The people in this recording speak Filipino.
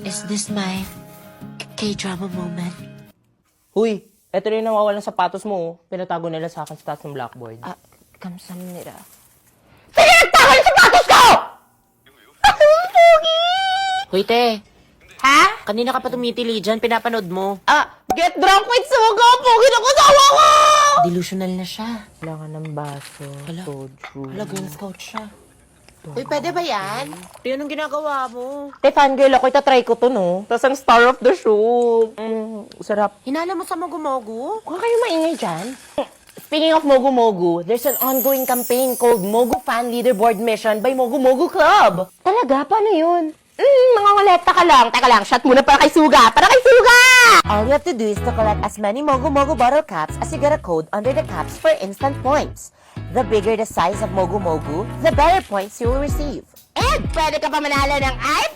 Is this my K-drama moment? Huy, eto rin yung nawawalan sapatos mo, oh. Pinatago nila sa akin sa taas ng blackboard. 감사합니다. Sige, nagtago yung sapatos ko! Hoy, te. Ha? Kanina ka pa tumitili dyan, pinapanood mo. Get drunk with sugo! Pogi na kasawa ko! Delusional na siya. Kailangan ng baso, soju. Girl Scout siya. Uy, pwede ba yan? Te, anong ginagawa mo? Te, fangirl ako, itatry ko to, no? Tapos ang star of the show. Sarap. Hinala mo sa mogu-mogu? Huwag kayo maingay dyan. Speaking of Mogu Mogu, there's an ongoing campaign called Mogu Fan Leaderboard Mission by Mogu Mogu Club. Talaga? Paano yun? Mga ngolekta ka lang. Teka lang, shot muna para kay Suga. Para kay Suga! All you have to do is to collect as many mogu-mogu bottle caps as you get a code under the caps for instant points. The bigger the size of mogu-mogu, the better points you will receive. And pwede ka pa manalo ng iPhone!